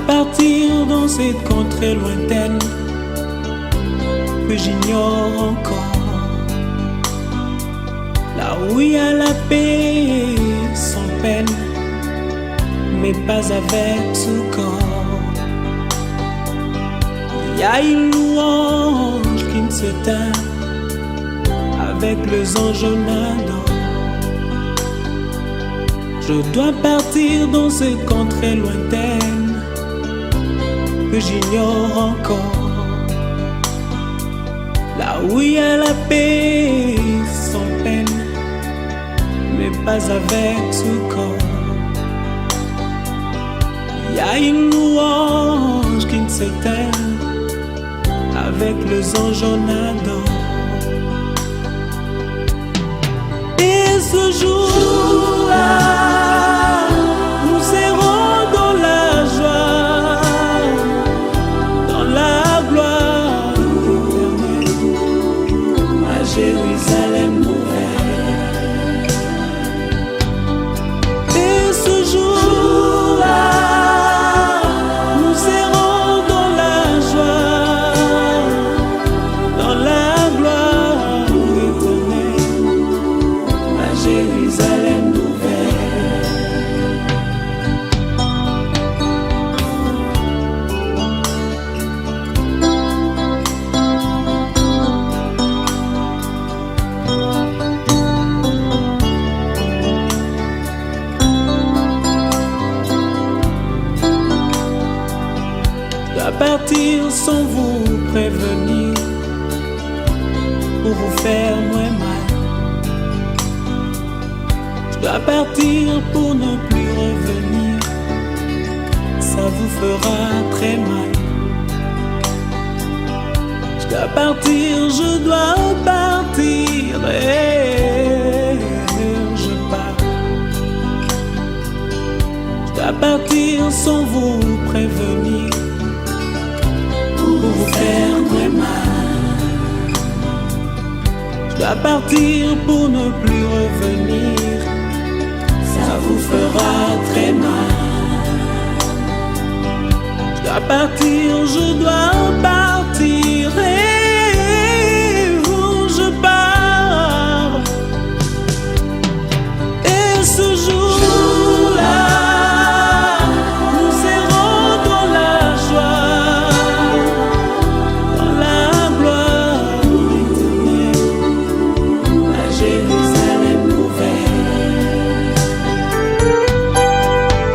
partir dans cette contrée lointaine que j'ignore encore, là où il y a la paix sans peine, mais pas avec ce corps. Il y a une louange qui ne s'éteint avec les anges nadant. Je dois partir dans cette contrée lointaine que j'ignore encore, là où il y a la paix sans peine, mais pas avec ce corps. Il y a une louange qui ne s'éteint avec les anges nadant. Et ce jour-là, nous serons dans la joie, dans la gloire éternelle, à Jérusalem nouvelle. Et ce jour-là, nous serons dans la joie, dans la gloire éternelle, à Jérusalem nouvelle. Je dois partir sans vous prévenir, pour vous faire moins mal. Je dois partir pour ne plus revenir, ça vous fera très mal. Je dois partir, je dois partir, et je pars. Je dois partir sans vous prévenir, pour vous faire très mal. Je dois partir pour ne plus revenir, ça vous fera très mal. Je dois partir, je dois partir, et je pars. Et ce jour-là, nous serons dans la joie, dans la gloire éternelle, à Jérusalem nouvelle.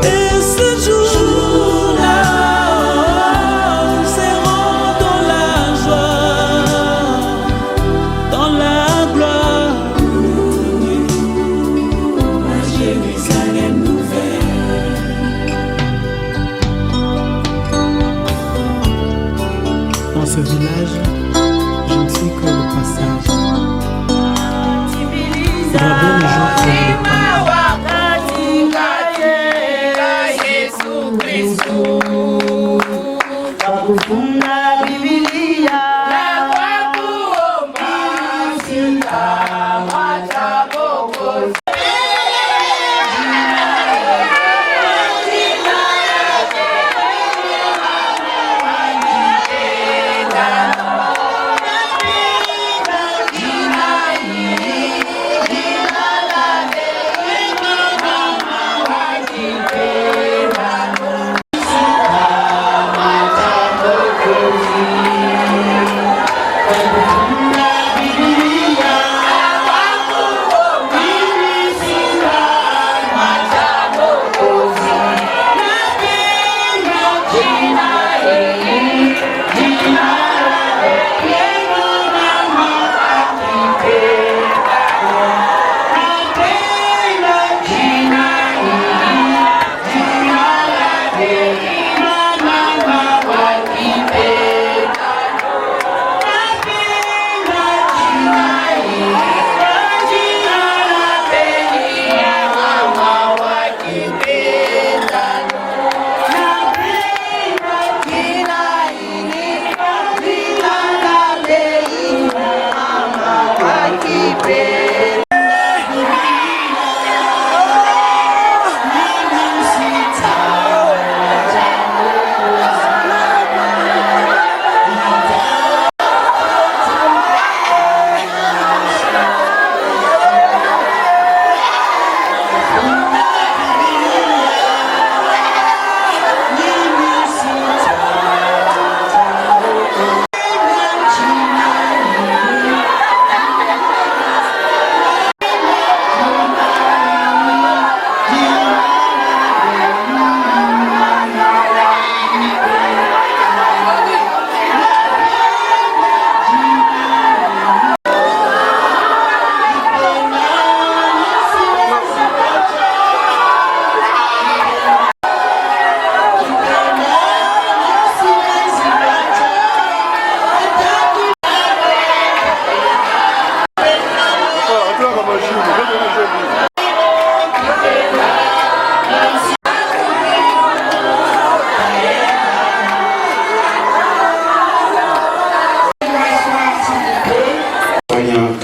Et ce jour-là, nous serons dans la joie, dans la gloire éternelle, à Jérusalem nouvelle. Dans ce village, je ne suis que le passage. Faudra bien les gens qui ont le temps.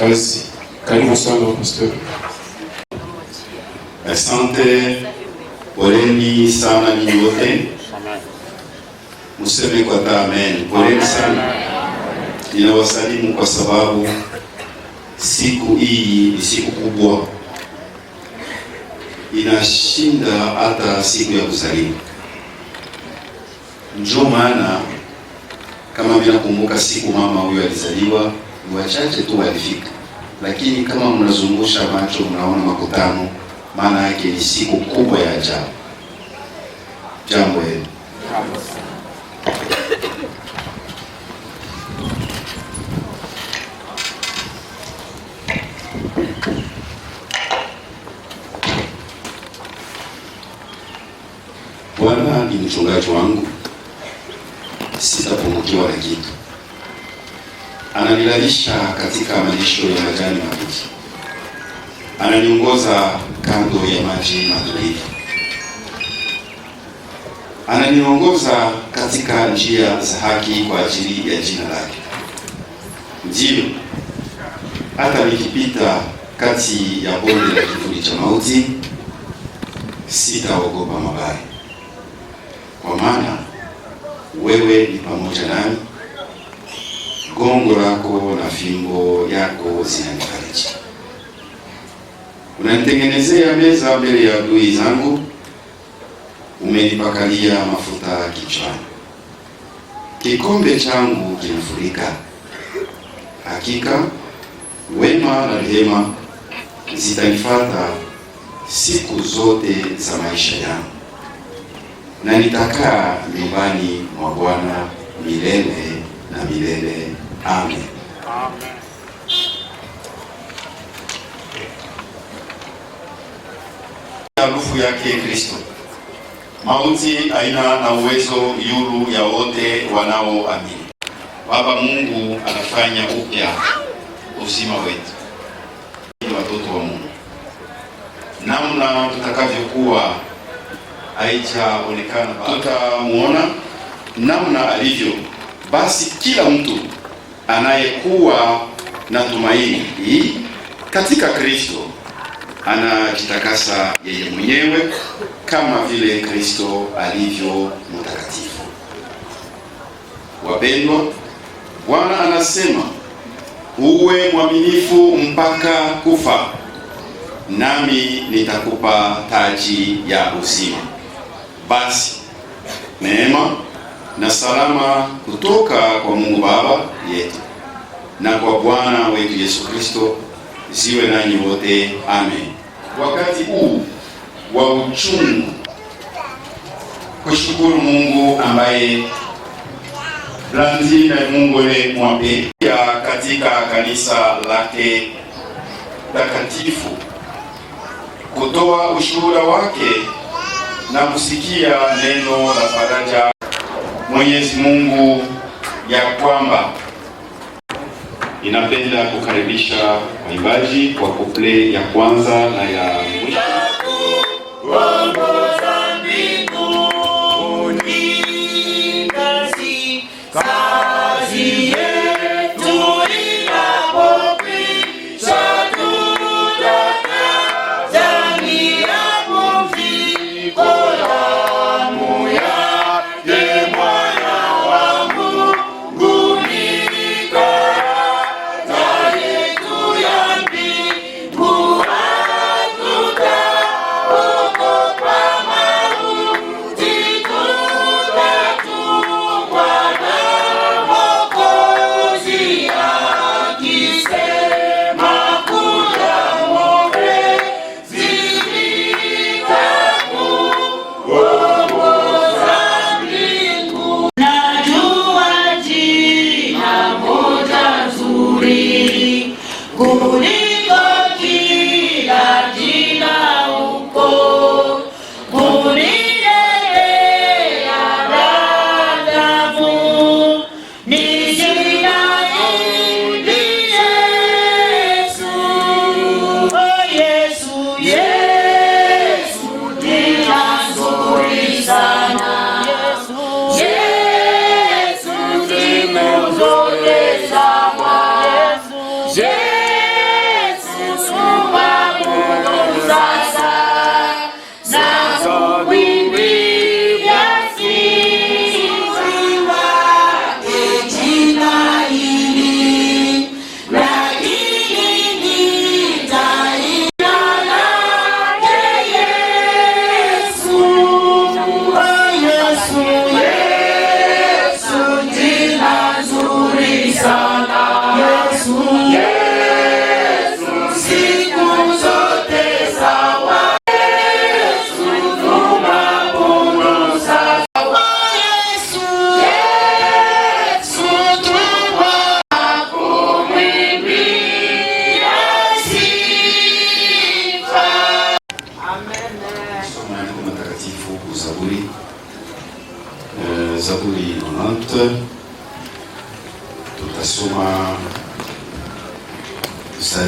Kazi. Karibu sana pastor. Asante, poleni sana ninyi wote. Museme kwa amen. Poleni sana. Ninawasalimu kwa sababu siku hii ni siku kubwa, inashinda hata siku ya kuzaliwa. Ndio maana kama vile nakumbuka siku mama huyo alizaliwa, ni wachache tu walifika, lakini kama mnazungusha macho mnaona makutano, maana yake ni siku kubwa ya ajabu. Jambo hili Bwana ni mchungaji wangu, sitapungukiwa na kitu. Ananilalisha katika malisho ya majani mabichi, ananiongoza kando ya maji matulivu, ananiongoza katika njia za haki kwa ajili ya jina lake. Ndiyo, hata nikipita kati ya bonde la kivuli cha mauti, sitaogopa mabaya, kwa maana wewe ni pamoja nami. Gongo lako na fimbo yako zinanifariji. Unanitengenezea meza mbele ya adui zangu, umenipakalia mafuta kichwani. Kikombe changu kinafurika. Hakika wema na rehema zitanifuata siku zote za maisha yangu, na nitakaa nyumbani mwa Bwana milele na milele. Amen. Amen. Harufu yake Kristo. Mauti haina na uwezo yulu ya wote wanaoamini. Baba Mungu anafanya upya uzima wetu. Ni watoto wa Mungu. Namna tutakavyokuwa haijaonekana, tutamuona namna alivyo. Basi kila mtu anayekuwa na tumaini hii katika Kristo anajitakasa yeye mwenyewe kama vile Kristo alivyo mtakatifu. Wapendwa, Bwana anasema, uwe mwaminifu mpaka kufa, nami nitakupa taji ya uzima. Basi neema na salama kutoka kwa Mungu Baba yetu na kwa Bwana wetu Yesu Kristo ziwe nanyi wote. Amen. Wakati huu wa uchungu, kushukuru Mungu ambaye Blandine Mungole Mwambe katika kanisa lake takatifu kutoa ushuhuda wake na kusikia neno la faraja Mwenyezi Mungu ya kwamba inapenda kukaribisha waimbaji kwa couple ya kwanza na ya mwisho. Wow.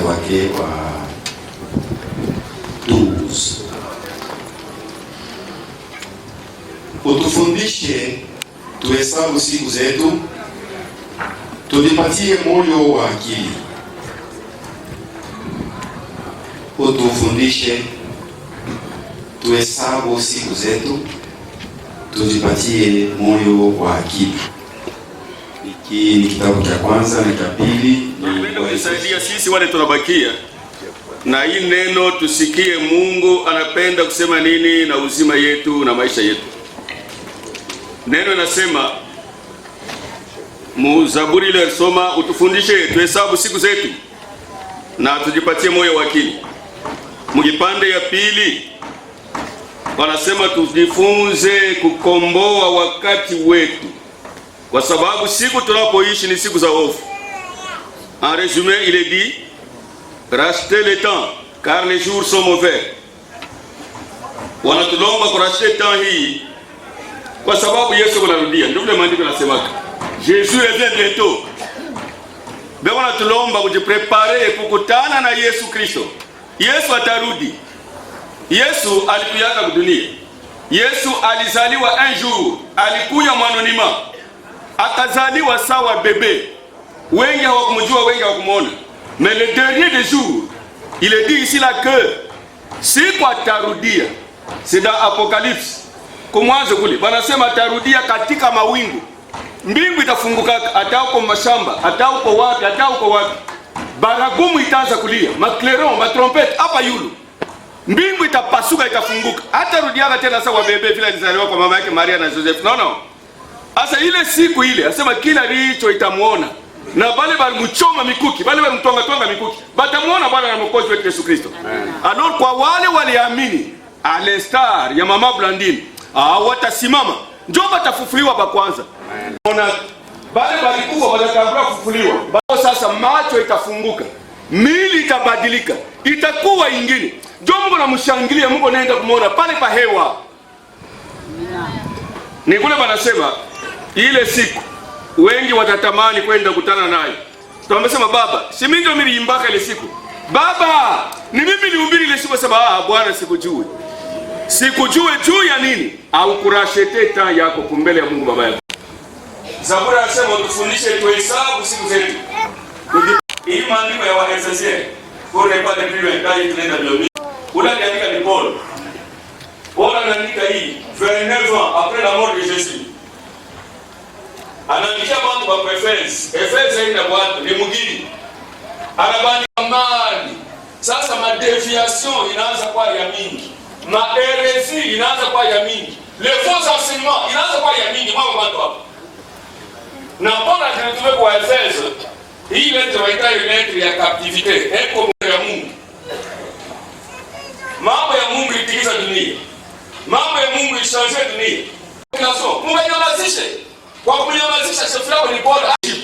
wake wa 12. Utufundishe tuhesabu siku zetu, tujipatie moyo wa akili. Utufundishe tuhesabu siku zetu, tujipatie moyo wa akili. Hiki ni kitabu cha kwanza na cha pili. Kusaidia sisi wale tunabakia na hii neno, tusikie Mungu anapenda kusema nini na uzima yetu na maisha yetu. Neno nasema Zaburi ile soma, utufundishe tuhesabu siku zetu na tujipatie moyo wa akili. Mkipande ya pili wanasema tujifunze kukomboa wakati wetu, kwa sababu siku tunapoishi ni siku za hofu. En résumé, il est dit rachetez le temps car les jours sont mauvais. Wanatulomba kurashite temps hii kwa sababu Yesu anarudia. Ndio vile maandiko yanasema Jésus revient bientôt. Bwana wanatulomba kujiprepare kukutana na Yesu Kristo. Yesu atarudi. Yesu alikuyaka dunia. Yesu alizaliwa un jour, alikuja mwanonima, akazaliwa sawa bebe. Wengi hawakumjua, wengi hawakumuona. Mais le dernier des jours, il est dit ici là que siku atarudia. C'est dans Apocalypse. Kumwanzo kule banasema atarudia katika mawingu. Mbingu itafunguka, hata huko mashamba, hata huko wapi, hata huko wapi. Baragumu itaanza kulia, makleron, matrompete hapa yulu. Mbingu itapasuka, itafunguka. Hata rudiaga tena sawa bebe vile alizaliwa kwa mama yake Maria na Joseph. No. Asa ile siku ile, asema kila licho itamuona. Na bale balimchoma mikuki, bale balimtonga mikuki. Batamuona Bwana na Mwokozi wetu Yesu Kristo. Alors kwa wale waliamini, à l'instar ya mama Blandine, watasimama. Njoo batafufuliwa ba kwanza. Ona bale balikufa watatambua kufufuliwa. Bao sasa macho itafunguka. Mili itabadilika. Itakuwa ingine. Njoo Mungu namshangilia, Mungu anaenda kumuona pale pa hewa. Ni kule banasema ile siku wengi watatamani kwenda kukutana naye. Tunamsema baba, si mimi ndio niliimbaka ile siku. Baba, ni mimi nilihubiri ile siku, sema Bwana sikujui. Sikujue juu ya nini? Au kurashete taa yako kumbele ya Mungu baba yako. Zaburi anasema tufundishe tuhesabu siku zetu. Hii maandiko ya Waefesia pour ne pas plus loin d'aller tunaenda biologie. Unaandika ni Paul. Paul anaandika hii 29 ans après la mort de Jésus. Anaandika watu wa Efeso. Efeso ina watu ni mugini. Anabandika mali. Sasa madeviation inaanza kwa ya mingi. Maheresi inaanza kwa ya mingi. Les faux enseignements inaanza kwa ya mingi mambo watu hapo. Na Paul anatume kwa Efeso. Hii lettre waita lettre ya captivité, eko ya Mungu. Mambo ya Mungu itikiza dunia. Mambo ya Mungu ishanze dunia. Mungu anyamazishe. Kwa kunyamazisha sefrao ni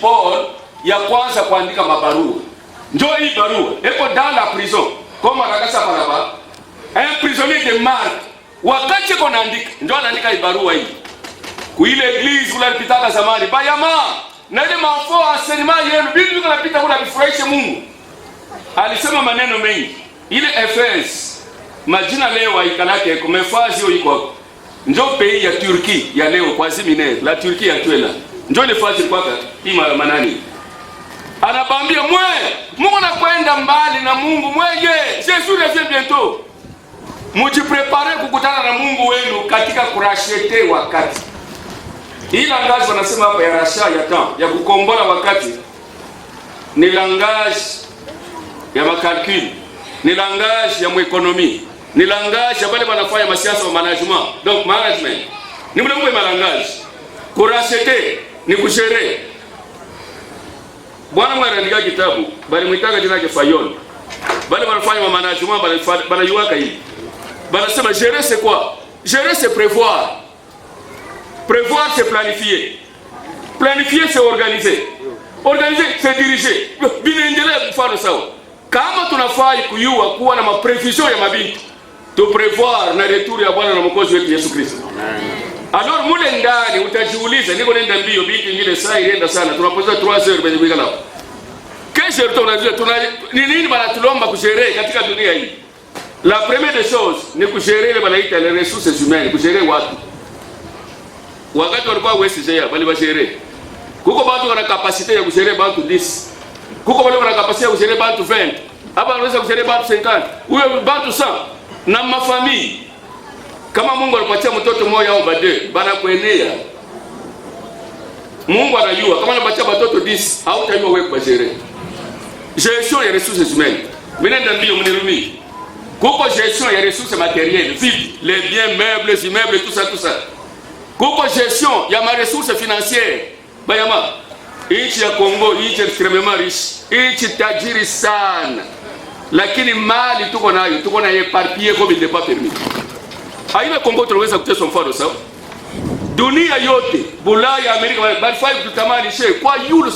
Paul ya kwanza kuandika mabarua. Njoo hii barua, eko dans la prison. Kama anakasa baraba. Un prisonnier de Marc. Wakati kona andika, njoo anaandika hii barua hii. Kuile église kula pitaka zamani. Bayama. Na ile mafo enseignement yenu bibi kunapita kuna bifurahishe Mungu. Alisema maneno mengi. Ile Efes majina leo haikalake kumefazi hiyo iko hapo. Njoo pays ya Turki ya leo kwa séminaire la Turki ya tuela. Njoo ile fazi kwaka ima manani. Anabambia Mungu anakwenda mbali na Mungu mweye. Jésus revient bientôt. Mujiprepare kukutana na Mungu wenu katika kurashete wakati. Hii langage wanasema hapa ya rasha ya temps ya kukombola wakati ni langage ya makalkuli, ni langage ya mwekonomi, ni langage ya bale wanafanya masiasa wa management. Donc management ni mle mwe malangage. Kurashete ni kushere. Bwana mwanaandika kitabu bali mwitaka jina yake Fayon. Bale wanafanya wa management bale yuaka hii. Banasema gérer c'est quoi? Gérer c'est prévoir. Prévoir, c'est planifier. Planifier, c'est organiser. Organiser, c'est diriger. Binendelea mfano sawa. Kama tunafai kuyua kuwa na maprevision ya mabinti, tu prévoir na retour ya Bwana na Mwokozi wetu Yesu Kristo. Alors mule ndani utajiuliza, niko nenda mbio binti nyingine saa ilienda sana. Tunapoza 3 heures kwenye kuikala. gerto unajua ni nini banatulomba kushere katika dunia hii. La première des choses ni kushere ile banaita les ressources humaines, kushere watu. Wakati walikuwa USGA bali bashere. Kuko watu wana capacité ya kushere watu 10. Kuko wale wana capacité ya kushere watu 20. Hapa wanaweza kushere watu 50. Huyo watu 100 na mafamili. Kama Mungu alipatia mtoto mmoja au bade, bana kuenea. Mungu anajua kama anapatia watoto 10, hautajua wewe kwa sherehe. Gestion ya ressources humaines. Mimi ndio mnirumi. Kuko gestion ya ressources matérielles, vide, les biens meubles, immeubles, tout ça. Kuko gestion ya ma ressources financières. Bayama, nchi ya Kongo, nchi extrêmement riche, nchi tajiri sana. Lakini mali tuko na éparpillé comme il n'est pas permis. Haina Kongo tunaweza kuteswa mfano sawa? Dunia yote, Bulaya, Amerika, barifai kutamani she kwa yulu.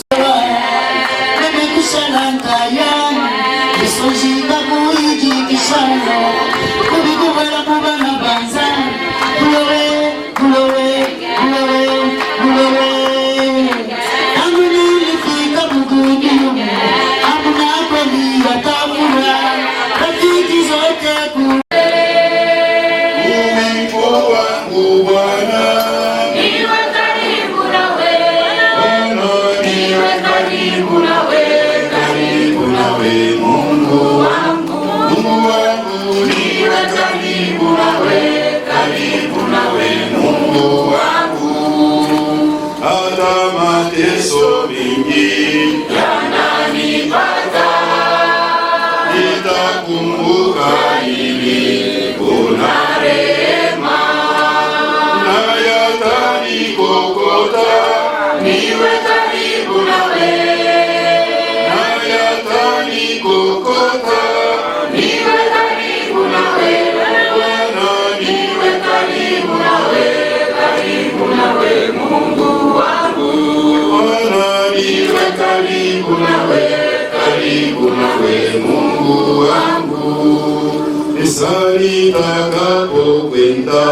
Nisali takapo kwenda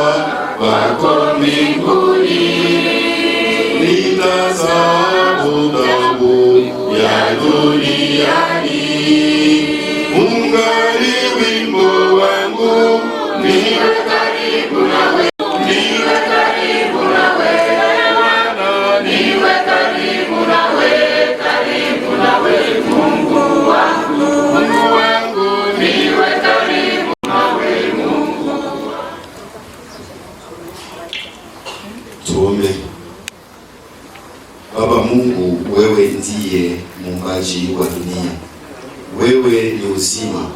wako mbinguni, nitasahabu tabu ya duniani. Ungali wimbo wangu, niwe karibu nawe, niwe karibu nawe, Bwana, niwe karibu nawe, karibu nawe, Mungu wangu, Mungu wangu, niwe karibu nawe, Mungu. Tuombe. Baba Mungu, wewe ndiye muumbaji wa dunia. Wewe ni uzima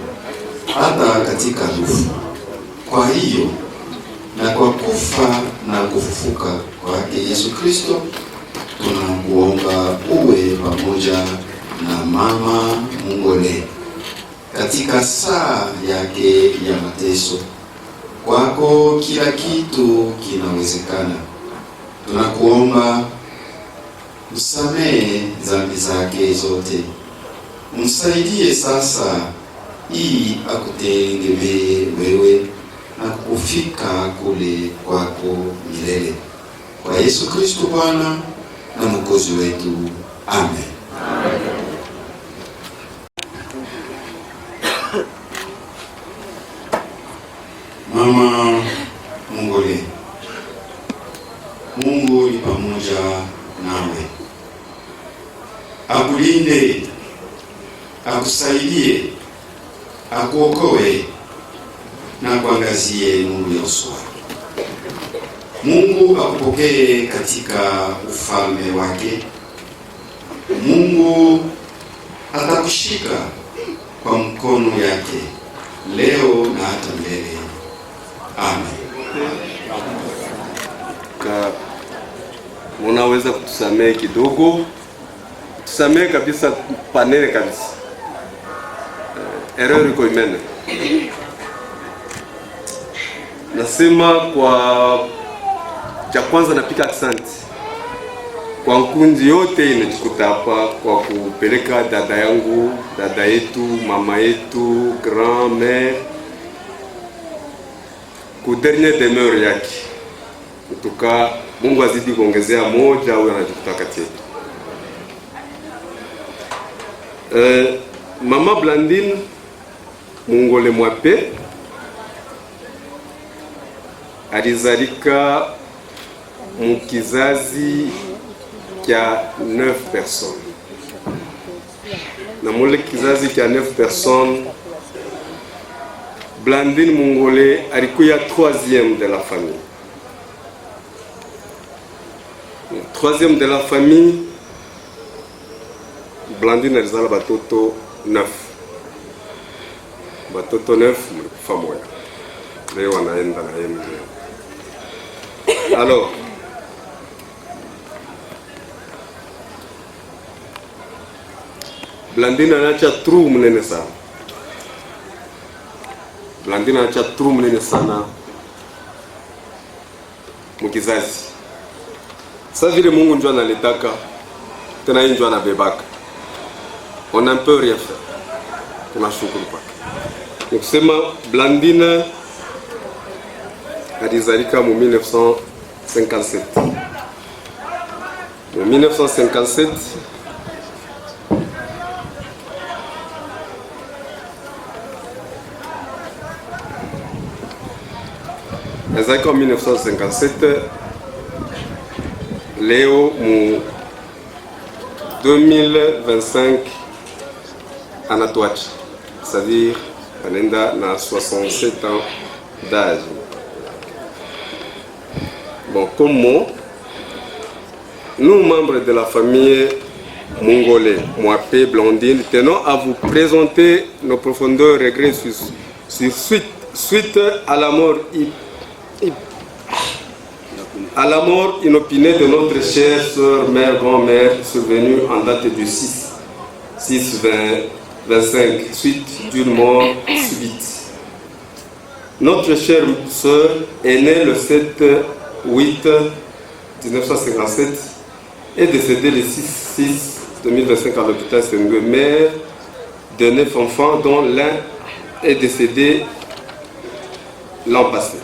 hata katika dufu. Kwa hiyo na kwa kufa na kufufuka kwake Yesu Kristo, tunakuomba uwe pamoja na Mama Mungole katika saa yake ya mateso. Kwako kila kitu kinawezekana. Tunakuomba msamehe dhambi zake zote. Msaidie sasa ili akutegemee wewe na kufika kule kwako milele. Kwa Yesu Kristo Bwana na Mwokozi wetu. Amen. Mama Mungole, Mungu ni pamoja nawe. Akulinde, akusaidie, akuokoe na kuangazie nuru ya uso wake. Mungu akupokee katika ufalme wake. Mungu atakushika kwa mkono yake leo na hata milele. Amen. Unaweza kutusamehe kidogo? Tusamehe kabisa, panene kabisa. Error iko imene. Nasema kwa cha kwanza napika asante kwa nkundi yote inajikuta hapa kwa kupeleka dada yangu, dada yetu, mama yetu, grand-mère ku dernier demeure yake. Kutoka Mungu azidi kuongezea moja au anajikuta kati yetu. Maman Blandine Mungole Mwape alizalika mukizazi kya 9 personnes. Na mule kizazi kya 9 personnes, Blandine Mungole alikuya 3e de la famille. 3e de la famille, Blandine alizala batoto 9. Batoto 9 mlikufa moya. Leo wanaenda na yeye mzee. Alors, Blandine anacha trou mnene sana. Blandine anacha trou mnene sana mkizazi. Sasa vile Mungu ndio analitaka, tena yeye ndio anabebaka. On ne peut rien faire. Tunashukuru kwake. Nikusema Blandine alizalika mu 1957. Mu 1957 azalika mu 1957. Leo mu 2025 anatuacha, c'est-à-dire anenda na 67 ans d'âge. Bon, comme moi, nous, membres de la famille Mungole Mwape Blandine, tenons à vous présenter nos profondeurs regrets suite à la mort inopinée de notre chère sœur, mère, grand-mère, survenue en date du 6/20/25, suite d'une mort subite. Notre chère sœur est née le 7/8/1957 et décédée le 6/6/2025 à l'hôpital Saint-Louis, mère de 9 enfants dont l'un est décédé l'an passé.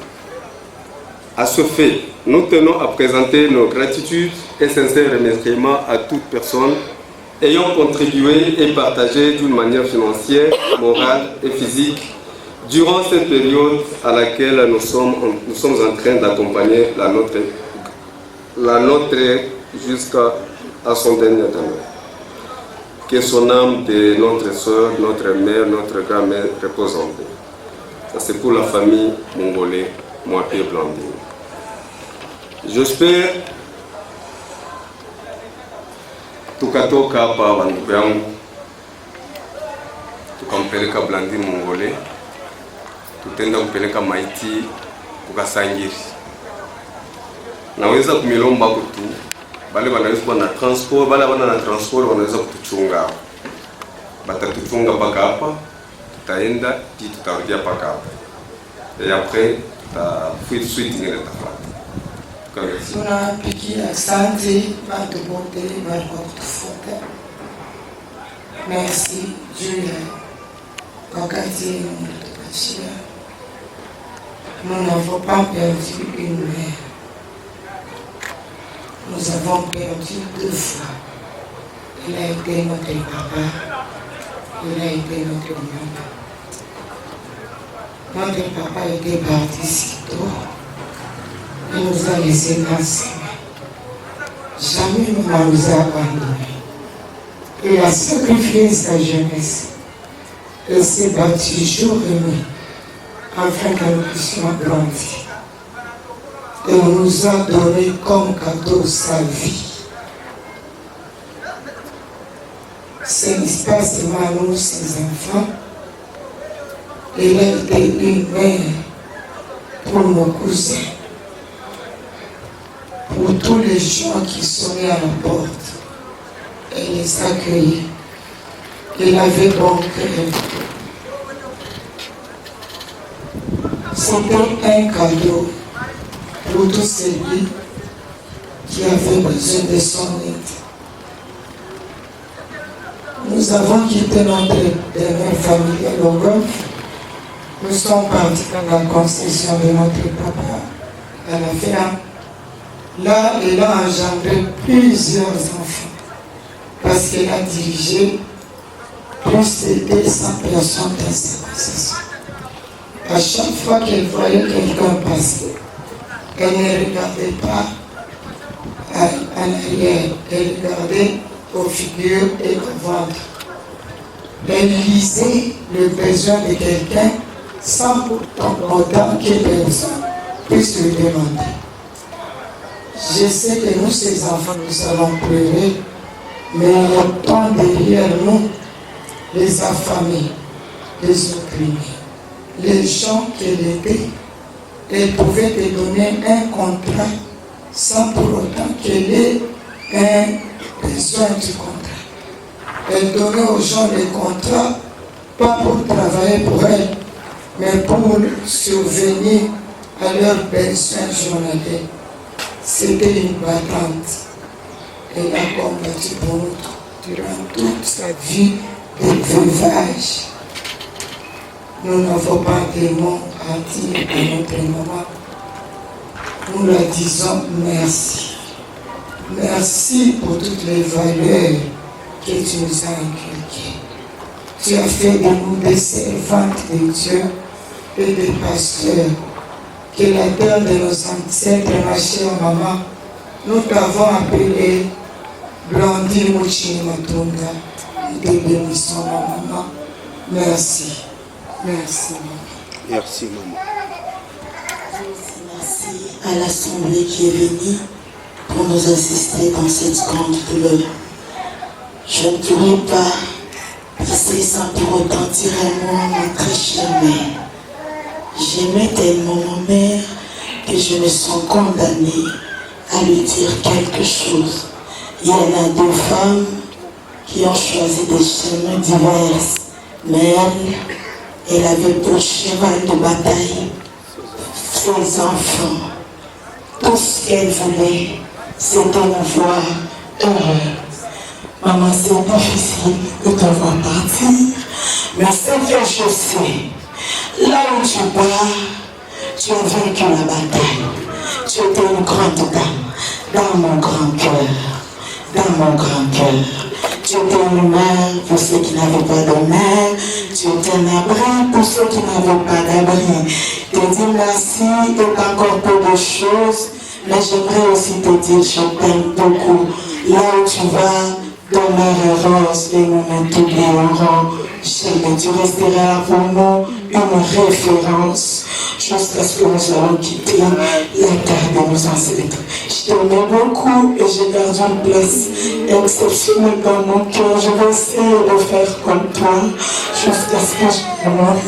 À ce fait, nous tenons à présenter nos gratitudes et sincères remerciements à toute personne ayant contribué et partagé d'une manière financière, morale et physique durant cette période à laquelle nous sommes en train d'accompagner la nôtre jusqu'à son dernier demeure. Que son âme de notre soeur, notre mère, notre grand-mère repose en paix. Ça c'est pour la famille Mungole Mwape Blandine. J'espère tukatoka hapa wandugu yangu tukampeleka Blandine Mungole, tutenda kupeleka maiti kukasangiri. Naweza kumilomba kutu bale wanaweza kuwa na transport, bale wana na transport wanaweza kutuchunga. Batatuchunga paka hapa, tutaenda puis tutarudia paka hapa. Et après tutafuit suite ngine tafata. Tunapigia asante watu wote walikuwa kutufuata. Merci juu ya wakati mlitupatia. Nous n'avons pas perdu une mère. Nous avons perdu 2 fois. Il a été notre papa, il a été notre maman. Notre papa était parti si tôt. Il nous a laissé ensemble. Jamais nous nous a abandonnés. Il a sacrifié sa jeunesse. Il s'est battu jour et nuit afin que nous puissions grandir. Et on nous a donné comme cadeau sa vie. Ce n'est pas seulement nous, ses enfants. Il a été une mère pour nos cousins. Pour tous les gens qui sonnaient à la porte, et les accueillir. Il avait bon cœur. C'était un cadeau pour tous celui qui avait besoin de son aide. Nous avons quitté notre demeure familiale au Golfe. Nous sommes partis dans la construction de notre papa à la ferme. Là, il a engendré plusieurs enfants parce qu'il a dirigé plus de 200 personnes dans cette procession. À chaque fois qu'elle voyait quelqu'un passer, elle ne regardait pas en arrière, elle regardait aux figures et au ventre. Elle lisait le besoin de quelqu'un sans pourtant que personne puisse lui demander. Je sais que nous, ces enfants, nous allons pleurer, mais autant derrière nous, les affamés, les opprimés, les gens qu'elle était, elle pouvait te donner un contrat sans pour autant qu'elle ait un besoin du contrat. Elle donnait aux gens les contrats, pas pour travailler pour elle, mais pour survenir à leurs besoins journaliers. C'était une battante. Elle a combattu pour nous durant toute sa vie de veuvage. Nous n'avons pas de mots à dire à notre maman. Nous leur disons merci. Merci pour toutes les valeurs que tu nous as inculquées. Tu as fait de nous des servantes de Dieu et des pasteurs. Que la terre de nos ancêtres, ma chère maman, nous t'avons appelé Blondie Mouchini Matunda. Nous te bénissons, ma maman. Merci. Merci, maman. Merci, maman. Merci à l'Assemblée qui est venue pour nous assister dans cette grande douleur. Je ne pourrais pas passer sans pour autant dire un mot à ma très chère mère. J'aimais tellement ma mère que je me sens condamnée à lui dire quelque chose. Il y en a deux femmes qui ont choisi des chemins divers, mais elle avait pour cheval de bataille ses enfants. Tout ce qu'elle voulait, c'était nous voir heureux. Maman, c'est difficile de te voir partir, mais c'est que je sais, là où tu pars, tu as vaincu la bataille. Tu étais une grande dame dans mon grand cœur, dans mon grand cœur. Tu étais une mère pour ceux qui n'avaient pas de mère. Tu étais un abri pour ceux qui n'avaient pas d'abri. Je te dis merci et encore peu de choses, mais j'aimerais aussi te dire je t'aime beaucoup. Là où tu vas, demeure rose, les moments t'oublieront. Jamais tu resteras pour nous une référence jusqu'à ce que nous allons quitter la terre de nos ancêtres. Je t'aimais beaucoup et j'ai gardé une place exceptionnelle dans mon cœur. Je vais essayer de faire comme toi jusqu'à ce que je meure.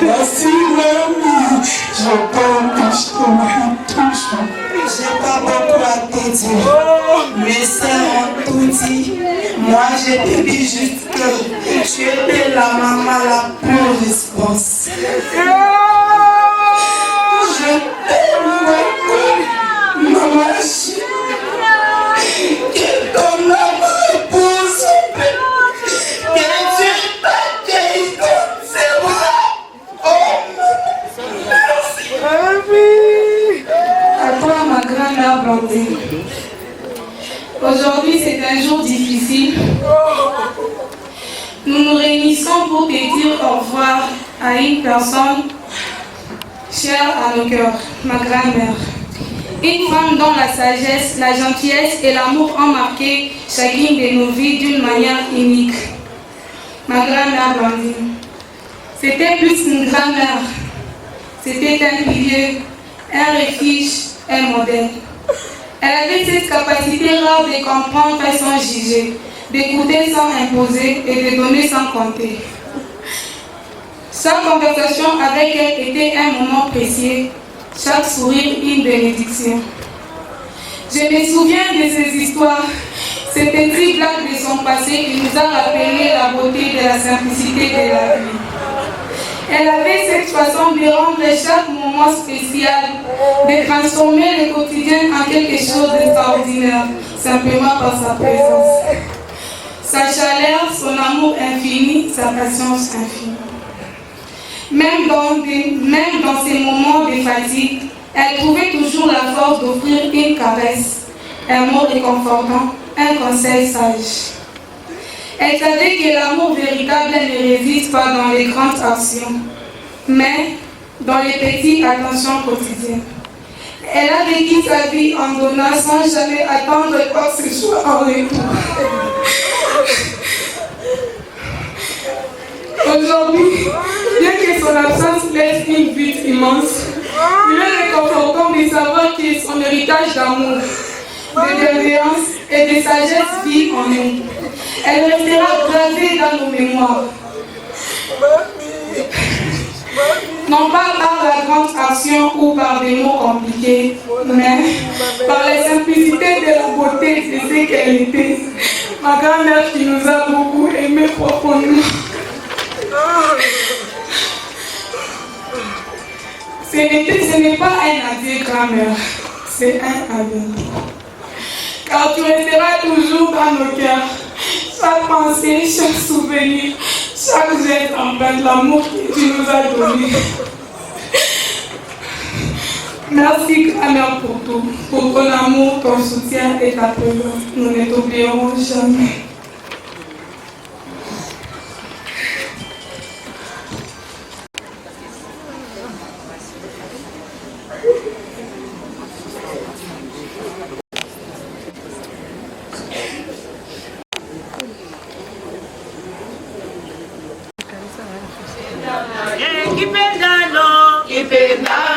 Merci, mamie. Je t'aime, je t'aimerai toujours. J'ai pas beaucoup à te dire, mais c'est mon tout dit. Moi, je te dis juste que tu étais la maman la plus responsable. Je t'aime beaucoup, maman chérie. Que ton maman épouse, que Dieu t'accueille dans ses bras. Oh, merci. À toi, ma grand-mère Blondine. Aujourd'hui, c'est un jour difficile. Nous nous réunissons pour te dire au revoir à une personne chère à nos cœurs, ma grand-mère. Une femme dont la sagesse, la gentillesse et l'amour ont marqué chacune de nos vies d'une manière unique. Ma grand-mère Blondine. C'était plus une grand-mère. C'était un pilier, un refuge, un modèle. Elle avait cette capacité rare de comprendre sans juger, d'écouter sans imposer et de donner sans compter. Chaque conversation avec elle était un moment précieux, chaque sourire une bénédiction. Je me souviens de ces histoires, ces petites blagues de son passé qui nous a rappelé la beauté de la simplicité de la vie. Elle avait cette façon de rendre chaque moment spécial, de transformer le quotidien en quelque chose d'extraordinaire, simplement par sa présence. Sa chaleur, son amour infini, sa patience infinie. Même dans ces moments de fatigue, elle trouvait toujours la force d'offrir une caresse, un mot réconfortant, un conseil sage. Elle savait que l'amour véritable ne réside pas dans les grandes actions, mais dans les petites attentions quotidiennes. Elle a vécu sa vie en donnant sans jamais attendre quoi que ce soit en retour. Aujourd'hui, bien que son absence laisse une vide immense, il est réconfortant de savoir que son héritage d'amour, de bienveillance et de sagesse vit en nous. Elle restera gravée dans nos mémoires. Non pas par la grande action ou par des mots compliqués, mais par la simplicité de la beauté de ce qu'elle était. Ma grand-mère qui nous a beaucoup aimés profondément. Ce n'est pas un adieu, grand-mère, c'est un adieu. Car tu resteras toujours dans nos cœurs. Chaque pensée, chaque souvenir, chaque geste envers l'amour que tu nous as donné. Merci, grand-mère, pour tout, pour ton amour, ton soutien et ta présence. Nous ne t'oublierons jamais. Yeah.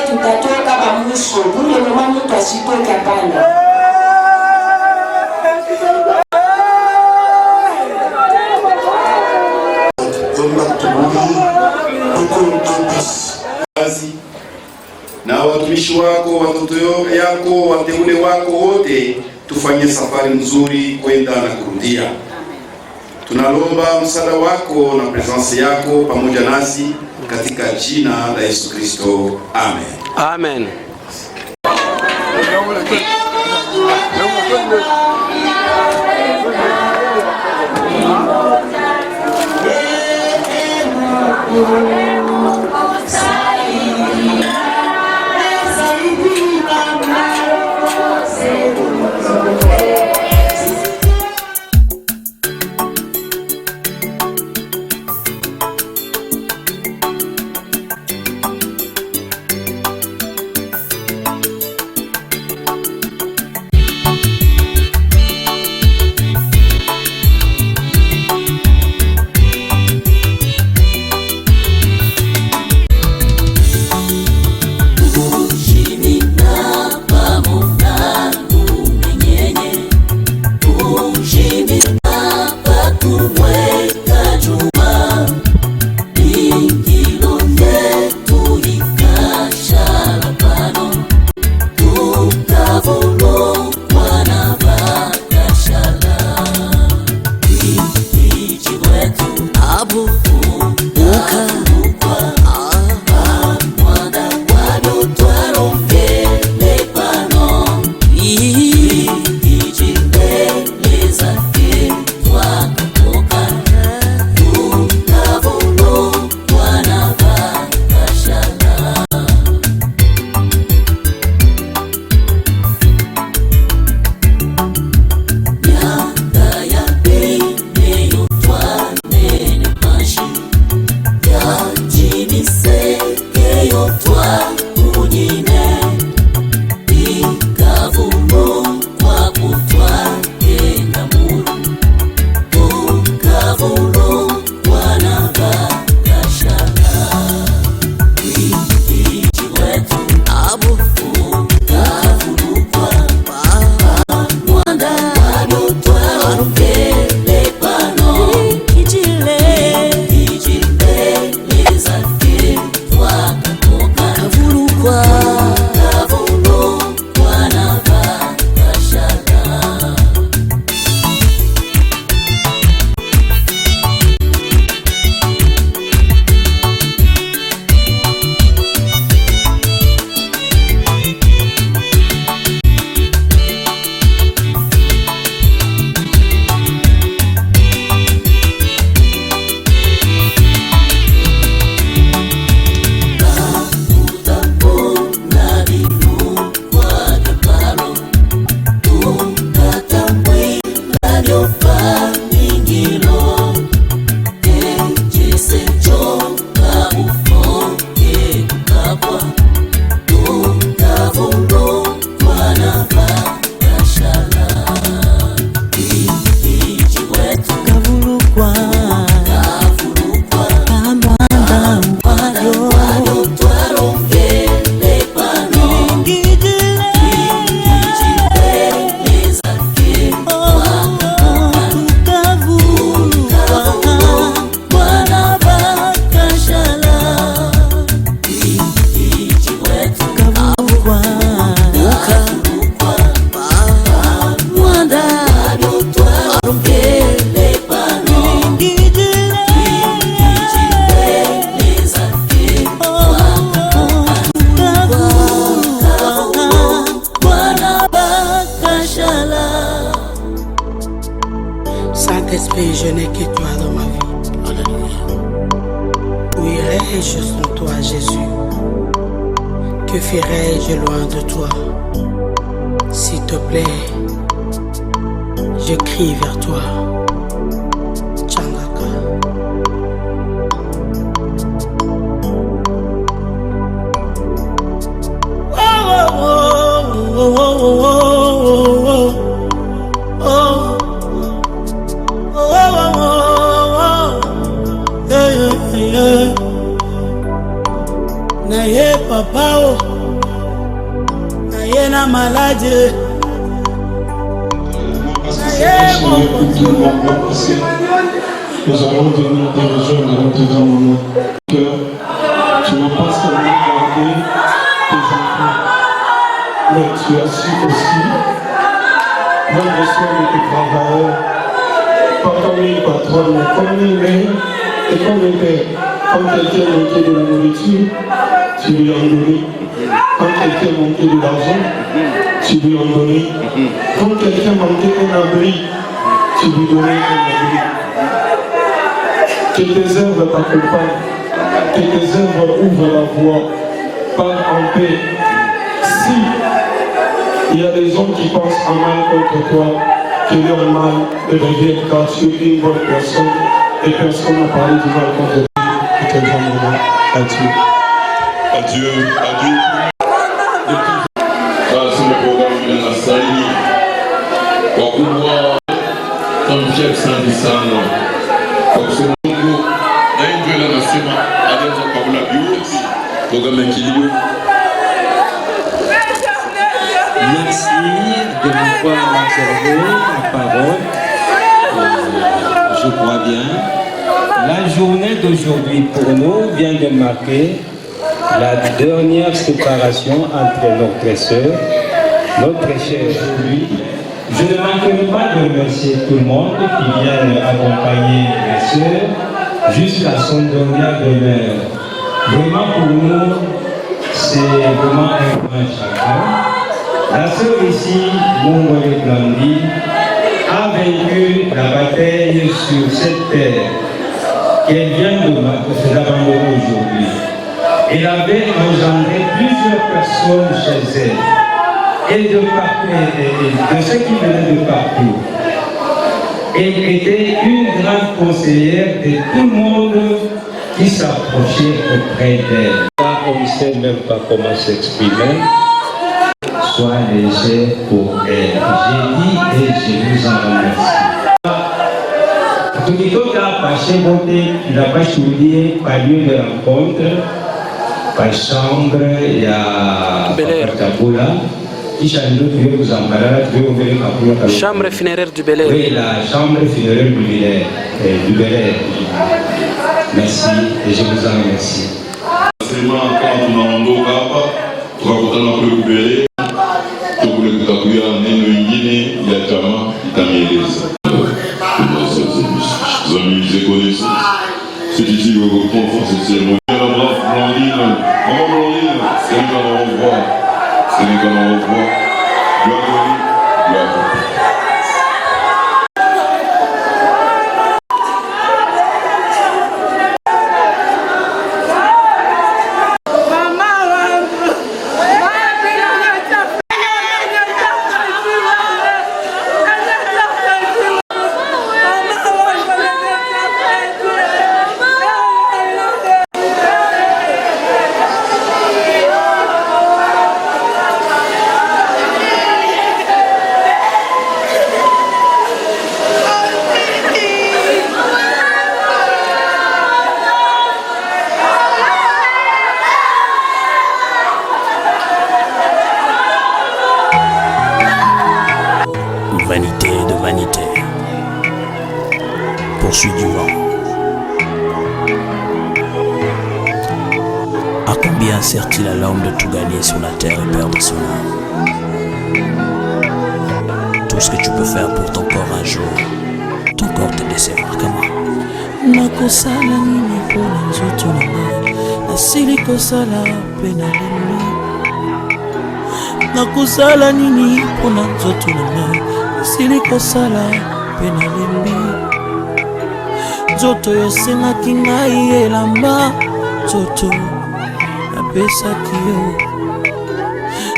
tutatoka ba mwisho. Bure mama mtu asitoke hapana. Na watumishi wako, watoto yako, wateule wako wote, tufanye safari nzuri kwenda na kurudia. Tunalomba msaada wako na presence yako pamoja nasi katika jina la Yesu Kristo. Amen. Amen. Saint-Esprit, je n'ai que toi dans ma vie. Alléluia. Où irais-je sans toi, Jésus? Que ferais-je loin de toi? S'il te plaît, je crie vers toi. Tchangaka. papa o naye na malade nous allons venir te rejoindre dans tes grands moments. Que tu n'as pas seulement gardé tes enfants, mais tu as su aussi prendre soin de tes travailleurs, pas comme une patronne, mais comme une mère et comme un père. Quand quelqu'un manquait de la nourriture, tu lui en donnais. Quand quelqu'un manquait de l'argent, tu lui en donnais. Quand quelqu'un manquait d'un abri, tu lui donnais un abri. Que tes œuvres t'accompagnent, que tes œuvres ouvrent la voie, parle en paix. Si il y a des gens qui pensent en mal contre toi, que leur mal revienne, car tu es une bonne personne et personne n'a parlé du mal contre toi. Quel bon moment. Adieu. Adieu, adieu. C'est le programme de la salle. Pour pouvoir, comme Pierre Saint-Vicent, pour ce moment, d'ailleurs, la nation a des gens la bio, programme équilibré. Merci de m'avoir observé la parole. Je crois bien. La journée d'aujourd'hui pour nous vient de marquer la dernière séparation entre notre sœur, notre chère Julie. Je ne manquerai pas de remercier tout le monde qui vient accompagner la sœur jusqu'à son dernier demeure. Vraiment pour nous, c'est vraiment un grand chacun. La sœur ici, Mongolé Blandi, a vaincu la bataille sur cette terre qu'elle vient de l'abandonner aujourd'hui. Elle avait engendré plusieurs personnes chez elle, et de partout, de ceux qui venaient de partout. Elle était une grande conseillère de tout le monde qui s'approchait auprès d'elle. Là, on ne sait même pas comment s'exprimer. Sois léger pour elle. J'ai dit et je vous en remercie. Tukitoka pashevote tunapashuhudia kwa lieu de rencontre kwa chambre ya Tabula kisha ndio tuwe kuzambarara tuwe mbele kabula chambre funéraire du Bel Air. Oui, la chambre funéraire du Bel Air. Merci et je vous en remercie. Sema kwa tunaondoka hapa tukakutana kule Bel Air tukule kutakuya neno ingine ya chama itamieleza. Vous amusez connaissances. C'est ici que vous confondez cette cérémonie. La brave Blandine, maman Blandine, c'est lui qu'on en revoit. C'est lui qu'on en revoit. Gloire à lui, gloire à lui. Vanité de vanité, poursuit du vent. À combien sert-il à l'homme de tout gagner sur la terre et perdre son âme? Tout ce que tu peux faire pour ton corps un jour, ton corps te décevra. Comment? Nakosala nini pona nzoto nanga nasili kosala pe nalembi nakosala nini pona nzoto nanga nasili kosala pe nalembi nzoto yosengaki ngai elamba nzoto napesaki yo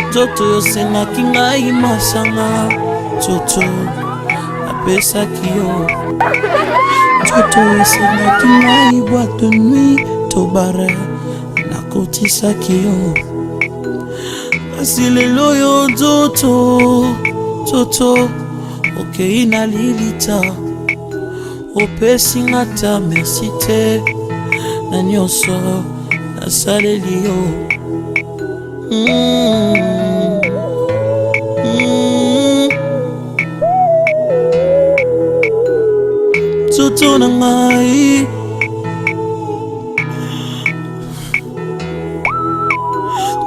nzoto yosengaki ngai masanga nzoto napesaki yo nzoto yosengaki ngai boîte de nuit to bare nakotisaki yo kasi lelo yo nzoto okei na lilita opesi nga ta merci te na nyonso nasaleli yo Nzoto na ngai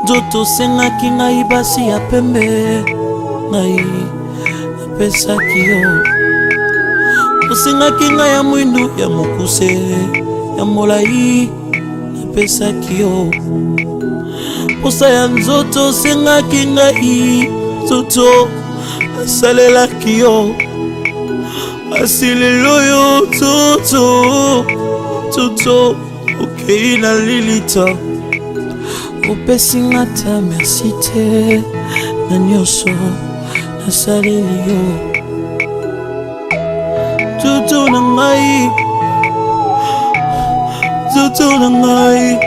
nzoto sengaki ngai basi ya pembe ngai napesaki yo osengaki ngai ya mwindu ya mokuse ya molai napesaki yo posa ya nzoto osengaki ngai nzoto asalelaki yo asi lelo yo nzoto okei na lilita opesi nga ta merci te na nyonso nasaleli yo nzoto na ngai nzoto na ngai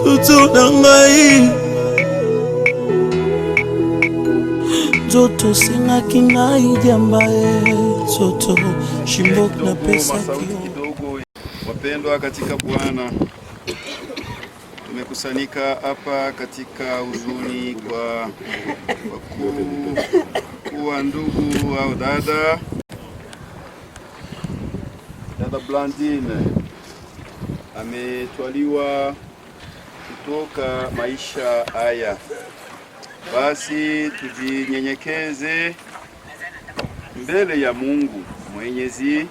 nzoto na ngai nzoto sengaki ngai diamba nzoto shimbok napesaki yo. Wapendwa katika Bwana, tumekusanyika hapa katika huzuni kwa kuwa ndugu au dada Blandine ametwaliwa kutoka maisha haya. Basi tujinyenyekeze mbele ya Mungu Mwenyezi.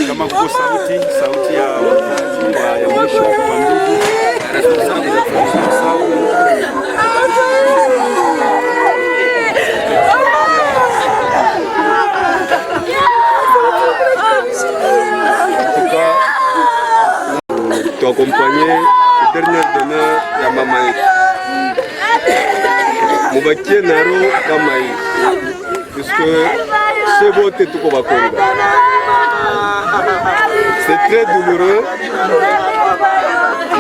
Kama kwa sauti ya mwisho kwa ndugu tu accompagner le dernier donneur ya mama yetu mubakie naro kama hii puisque c'est vote tuko bakonga. C'est très douloureux,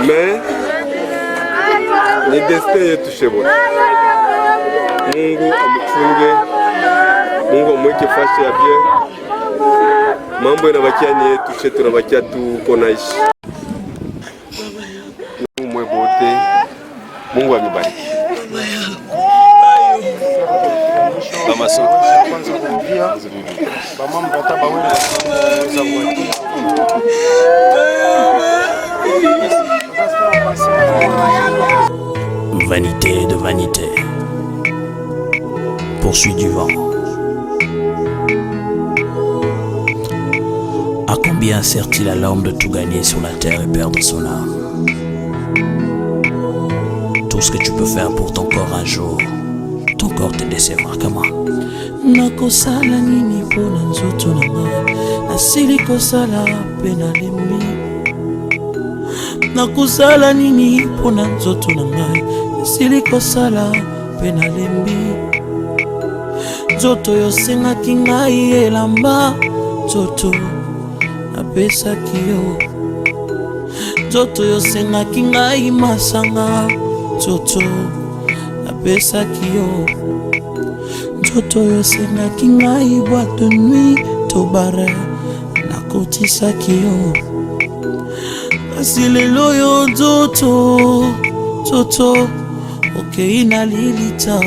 mais le destin est touché. Mungu amfunge, Mungu amweke fasi ya bien. Mambo yanabakia ni yetu, sisi tunabakia tu konaishi. Mungu mwebote, Mungu amibariki. Kama sote kwanza kurudia mama mbata bawele za mwaki. Vanité de vanité, poursuit du vent. À combien sert-il à l'homme de tout gagner sur la terre et perdre son âme? Tout ce que tu peux faire pour ton corps un jour, ton corps te décevra. Comment? Nakosala nini pona nzoto na ngai nasili kosala pe nalembi. Nakosala nini pona nzoto na ngai nasili kosala pe nalembi. Nzoto yosengaki ngai elamba nzoto napesaki yo. Nzoto yosengaki ngai masanga nzoto napesaki yo. Nzoto yosengaki ngai boîte de nuit to bare nakotisaki yo. Kasi lelo yo nzoto okei na lilita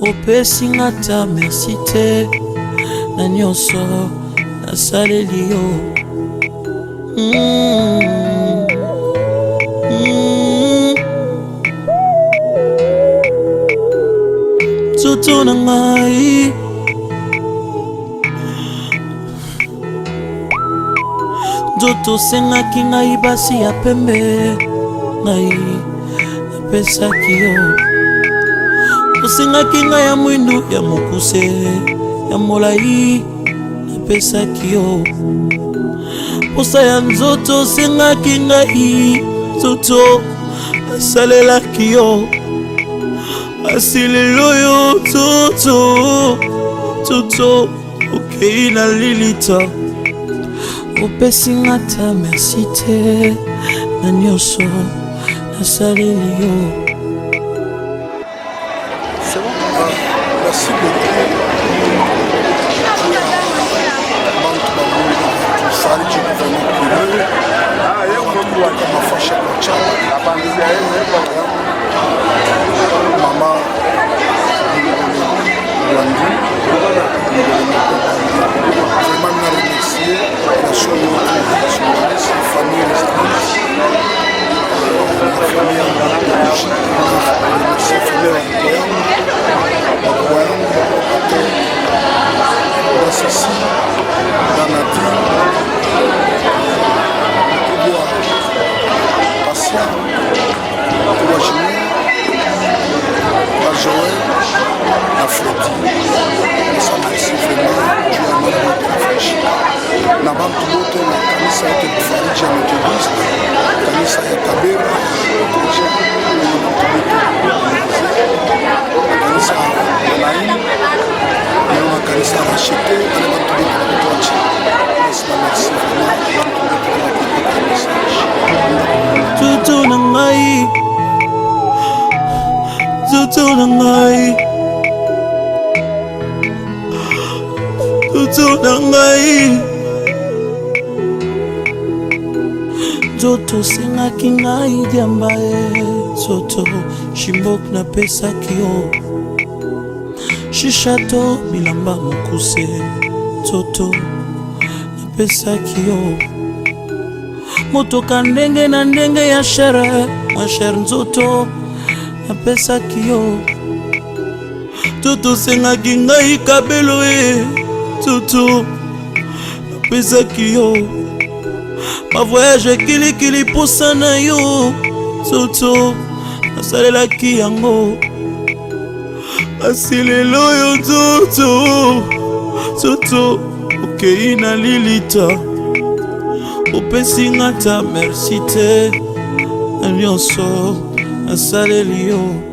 opesi nga ta merci te na nyonso nasaleli yo. Nzoto na ngai nzoto sengaki ngai basi ya pembe ngai napesaki yo. Osengaki ngai ya mwindu ya mokuse ya molai napesaki yo. Posa ya nzoto osengaki ngai nzoto asalelaki yo. Asi lelo yo toto okei na lilita opesi nga ta merci te na nyonso nasaleli yo. Merci beaucoup. Maman Luandu, vraiment me remercier la journaliste, la famille restante, la famille biologique, remercier la famille employante, la Cécile, la Nathalie, Patient, la Junior, la Joël, la Freddy. Ça merci vraiment, Dieu a mis la réfléchir. Na bantu bote na kanisa yote kufariji ya Methodist, kanisa ya Tabera, kanisa ya Laini, na kanisa ya Rachete, na bantu bote na kutoachi. Merci vraiment, bantu bote na kutoachi. Tutu na ngai, tutu na ngai, tutu na ngai. Zoto sengaki ngai diamba zoto shimbok na pesaki yo. Shishato bilamba mokuse zoto na pesaki yo. Motoka ndenge na ndenge ya shere ma shere nzoto na pesaki yo. Toto sengaki ngai kabelo zoto na pesaki yo. Ma voyage kilikili posa na yo zoto nasalelaki yango. Asi lelo yo zoto okei na lilita opesi nga ta merci te na nyonso nasaleli yo.